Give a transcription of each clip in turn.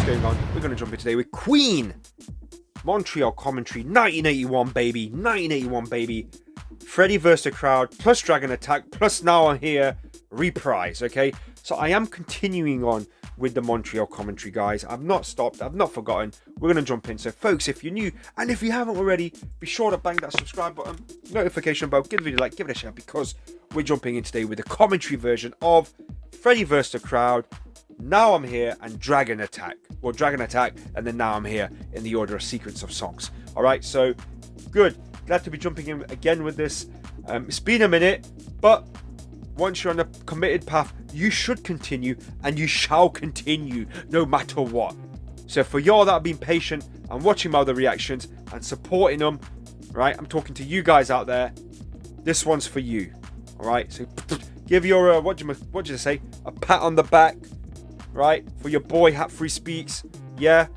going on? We're going to jump in today with Queen. Montreal commentary, 1981 baby, 1981 baby. Freddie versus the Crowd, plus Dragon Attack, plus Now I'm Here, reprise, okay? So I am continuing on with the Montreal commentary, guys. I've not stopped, I've not forgotten. We're going to jump in. So folks, if you're new, and if you haven't already, be sure to bang that subscribe button, notification bell, give the video a like, give it a share, because we're jumping in today with the commentary version of Freddie versus the Crowd, Now I'm Here, and Dragon Attack. Well, Dragon Attack, and then Now I'm Here in the order of sequence of songs. All right, so good. Glad to be jumping in again with this. It's been a minute, but once you're on a committed path, you should continue, and you shall continue no matter what. So for y'all that have been patient and watching my other reactions and supporting them, right? I'm talking to you guys out there. This one's for you. All right, so give your what did you say? A pat on the back, right? For your boy Hat Free Speaks. Yeah,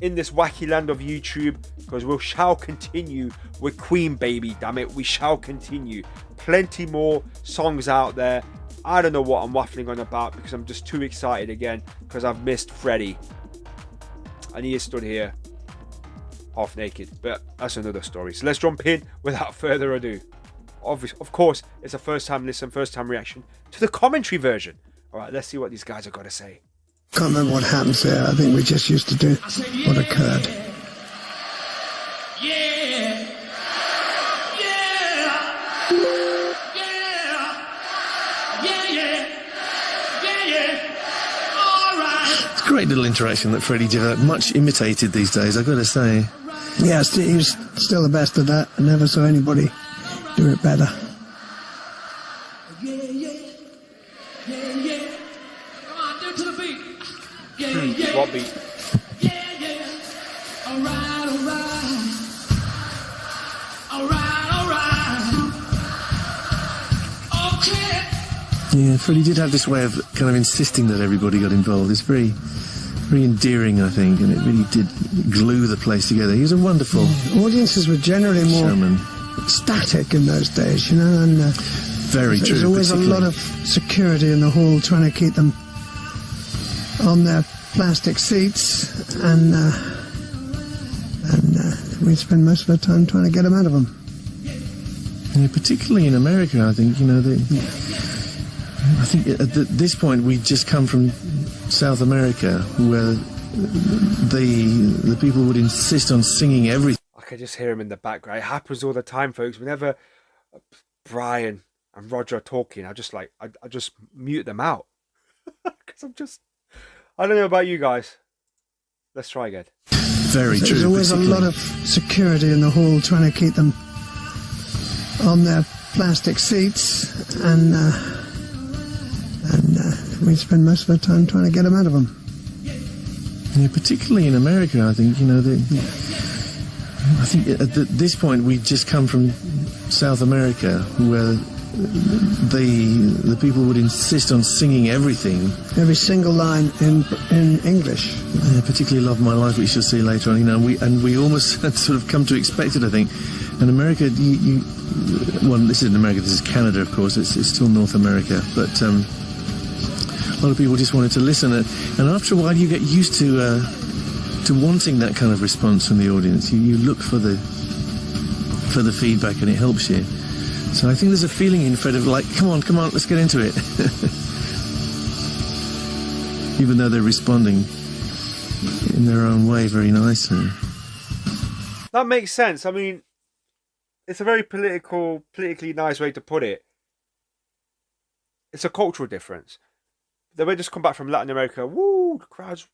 in this wacky land of YouTube, because we shall continue with Queen, baby. Damn it, we shall continue. Plenty more songs out there. I don't know what I'm waffling on about because I'm just too excited again because I've missed Freddie, and he is stood here half naked, but that's another story. So let's jump in without further ado. Of course, it's a first time listen, first time reaction to the commentary version. All right, let's see what these guys have got to say. Can't remember what happens there. I think we just used to do what occurred. Yeah. Yeah. All right. It's a great little interaction that Freddie did, much imitated these days, I've got to say. Yeah, he's still the best at that. I never saw anybody do it better. Come on, do it to the beat. Yeah. What beat? Yeah. All right. Okay. Yeah, Freddie did have this way of kind of insisting that everybody got involved. It's very, very endearing, I think, and it really did glue the place together. He was a wonderful Audiences were generally more showman. static in those days, you know, and Very true. there's always a lot of security in the hall trying to keep them on their plastic seats, and we spend most of our time trying to get them out of them. Yeah, particularly in America, I think, you know, I think at this point we'd just come from South America, where the people would insist on singing everything. I can just hear him in the background. It happens all the time, folks. Whenever Brian and Roger are talking, I just mute them out because I don't know about you guys. Let's try again. Very true. There's always a lot of security in the hall trying to keep them on their plastic seats, and we spend most of our time trying to get them out of them. Yeah, particularly in America, I think, you know, I think at this point we'd just come from South America, where the people would insist on singing every single line in English. I particularly Love My Life, which you'll see later on, you know, and we almost had sort of come to expect it, I think. In America, well, this isn't America, this is Canada, of course, it's still North America, but a lot of people just wanted to listen, and after a while you get used to wanting that kind of response from the audience. You look for the feedback, and it helps you. So I think there's a feeling in Fred of like, come on, let's get into it. Even though they're responding in their own way very nicely. That makes sense. I mean, it's a very politically nice way to put it. It's a cultural difference. They may just come back from Latin America, woo, the crowd's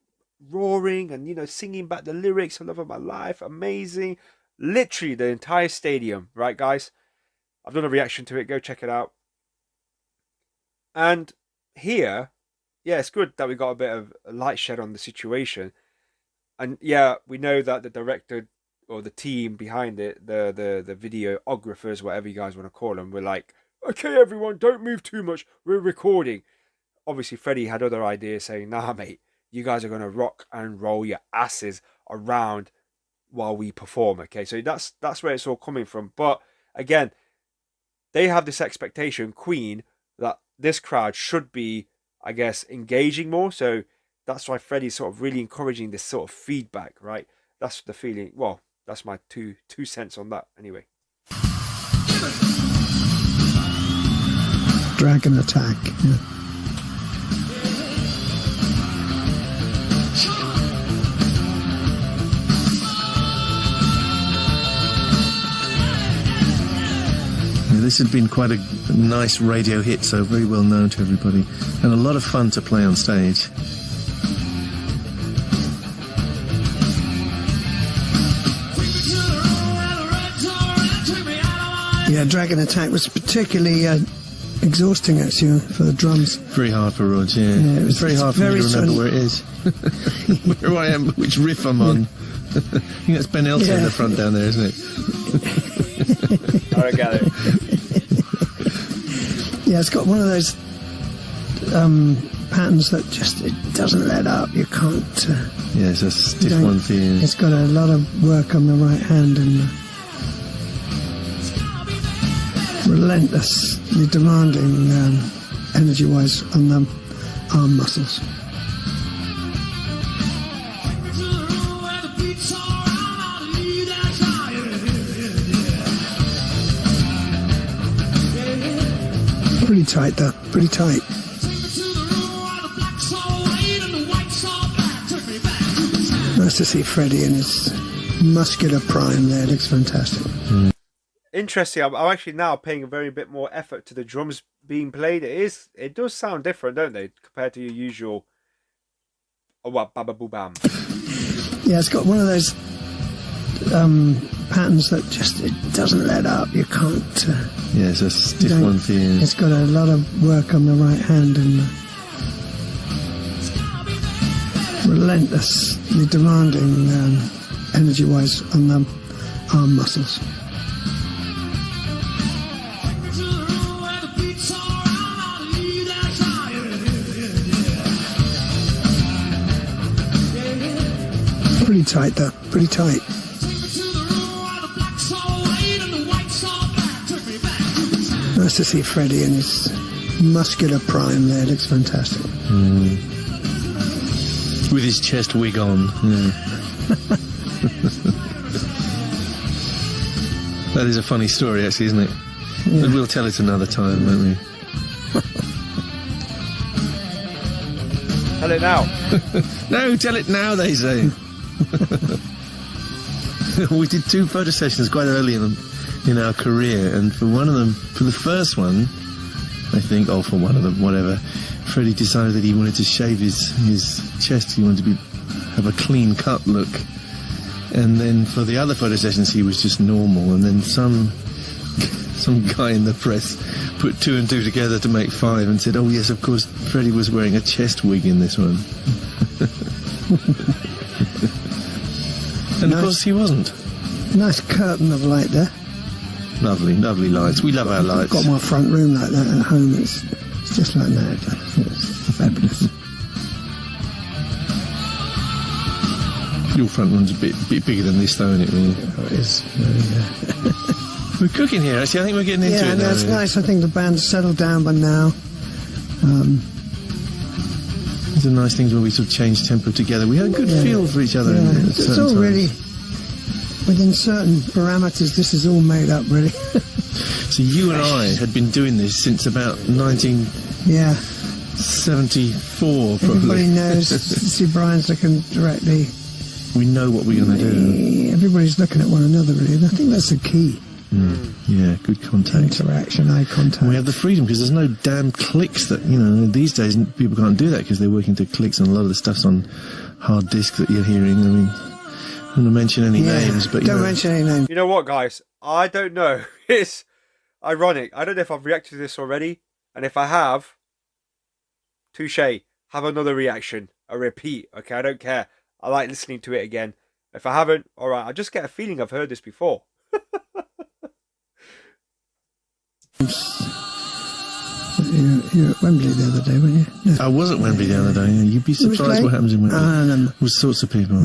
roaring and, you know, singing back the lyrics, I love of my life, amazing. Literally the entire stadium, right, guys? I've done a reaction to it, go check it out. And here, yeah, it's good that we got a bit of a light shed on the situation. And yeah, we know that the director or the team behind it, the videographers, whatever you guys want to call them, were like, okay, everyone, don't move too much, we're recording. Obviously, Freddie had other ideas saying, nah, mate, you guys are going to rock and roll your asses around while we perform, okay? So that's where it's all coming from. But again, they have this expectation, Queen, that this crowd should be, I guess, engaging more. So that's why Freddie's sort of really encouraging this sort of feedback, right? That's the feeling. Well, that's my two cents on that anyway. Dragon attack. Yeah. This had been quite a nice radio hit, so very well known to everybody, and a lot of fun to play on stage. Yeah, Dragon Attack was particularly exhausting, actually, for the drums. Very hard for Rog, yeah. It was very hard for me to remember where it is. Where I am, which riff I'm on. I think that's Ben Elton in the front down there, isn't it? I don't get it. Yeah, it's got one of those patterns that just, it doesn't let up. You can't... yeah, it's a stiff one for you. It's got a lot of work on the right hand and relentlessly demanding energy-wise on the arm muscles. Pretty tight, though. Pretty tight. Nice to see Freddie in his muscular prime there. It looks fantastic. Mm. Interesting. I'm actually now paying a very bit more effort to the drums being played. It does sound different, don't they, compared to your usual baba boo bam. Yeah, it's got one of those patterns that just, it doesn't let up. You can't... yeah, it's a stiff one for you. It's got a lot of work on the right hand and relentlessly demanding energy-wise on the arm muscles. Pretty tight, though. Pretty tight. Nice to see Freddie in his muscular prime there. It looks fantastic. Mm. With his chest wig on. Yeah. That is a funny story, actually, isn't it? Yeah. But we'll tell it another time, won't we? Tell it now. No, tell it now, they say. We did 2 photo sessions quite early in our career, and for one of them, for the first one, I think, or for one of them, whatever, Freddie decided that he wanted to shave his chest. He wanted to have a clean cut look. And then for the other photo sessions, he was just normal. And then some guy in the press put 2 and 2 together to make 5 and said, "Oh yes, of course, Freddie was wearing a chest wig in this one." And nice, of course he wasn't. Nice curtain of light there. Lovely, lovely lights. We love our lights. I've got my front room like that at home. It's just like that. It's fabulous. Your front room's a bit bigger than this, though, isn't it? Really? Oh, it is. We're cooking here, actually. I think we're getting into it now. Yeah, that's nice. I think the band's settled down by now. These are nice things when we sort of change tempo together. We had a good feel for each other. Yeah, at it's all times. really, within certain parameters, this is all made up, really. So you and I had been doing this since about 1974, probably. Everybody knows. See, Brian's looking directly. We know what we're going to do. Everybody's looking at one another, really. And I think that's the key. Yeah, good contact. Interaction, eye contact. We have the freedom because there's no damn clicks that, these days people can't do that because they're working to clicks and a lot of the stuff's on hard disk that you're hearing. I mean, I don't want to mention any names, but don't mention any names. You know what, guys? I don't know. It's ironic. I don't know if I've reacted to this already, and if I have, touche. Have another reaction, a repeat. Okay, I don't care. I like listening to it again. If I haven't, all right. I just get a feeling I've heard this before. You were at Wembley the other day, weren't you? No. I was at Wembley the other day. You'd be surprised what happens in Wembley. All sorts of people.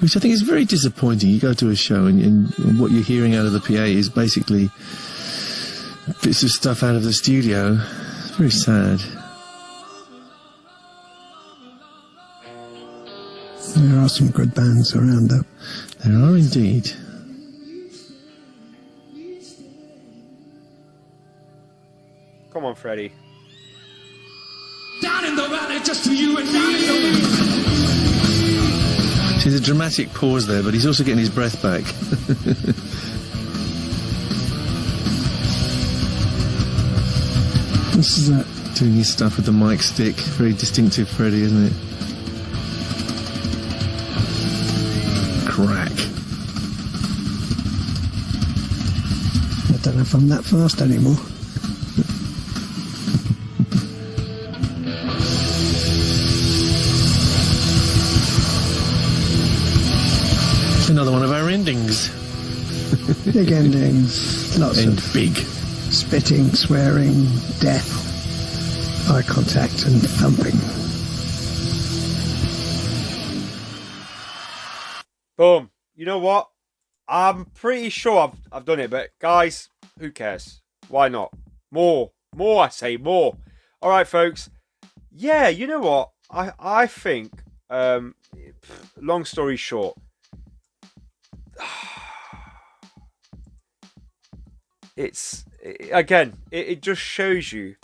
Which I think is very disappointing. You go to a show and what you're hearing out of the PA is basically bits of stuff out of the studio. It's very sad. There are some good bands around, though. There are indeed. Come on, Freddie. Down in the valley, just to you and down in the valley. There's a dramatic pause there, but he's also getting his breath back. This is a Doing his stuff with the mic stick. Very distinctive, Freddie, isn't it? Crack. I don't know if I'm that fast anymore. Another one of our endings. Big endings, lots End of big. spitting, swearing, death, eye contact and thumping. Boom. You know what? I'm pretty sure I've done it, but guys, who cares? Why not? More, I say more. All right, folks. Yeah, you know what? I think. Long story short, it just shows you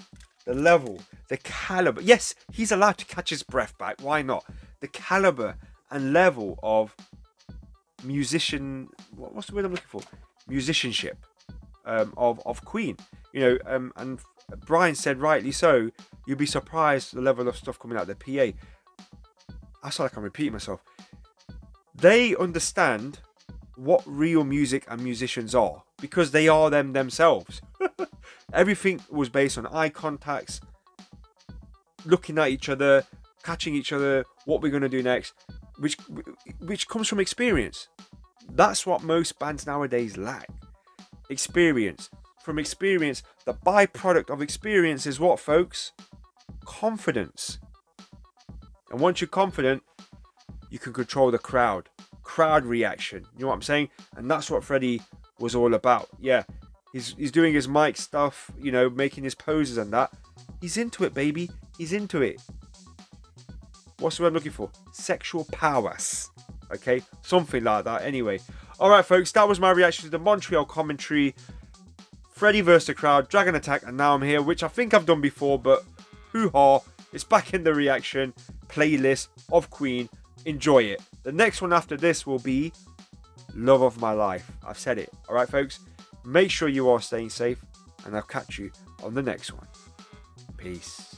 the level, the caliber. Yes, he's allowed to catch his breath back. Why not? The caliber and level of musician. What's the word I'm looking for? Musicianship of Queen. You know, and Brian said rightly so. You'd be surprised the level of stuff coming out of the PA. I feel like I'm repeating myself. They understand what real music and musicians are because they are them themselves. Everything was based on eye contacts, looking at each other, catching each other, what we're going to do next, which comes from experience. That's what most bands nowadays lack. Experience. From experience, the byproduct of experience is what, folks? Confidence. And once you're confident, you can control the crowd reaction. You know what I'm saying? And that's what Freddie was all about. Yeah, he's doing his mic stuff, you know, making his poses and that. He's into it, baby. He's into it. What's the word I'm looking for? Sexual powers. Okay, something like that. Anyway, all right, folks, that was my reaction to the Montreal commentary. Freddie versus the crowd, Dragon Attack, and Now I'm Here, which I think I've done before, but hoo-ha, it's back in the reaction playlist of Queen. Enjoy it. The next one after this will be Love of My Life. I've said it. All right, folks, make sure you are staying safe, and I'll catch you on the next one. Peace.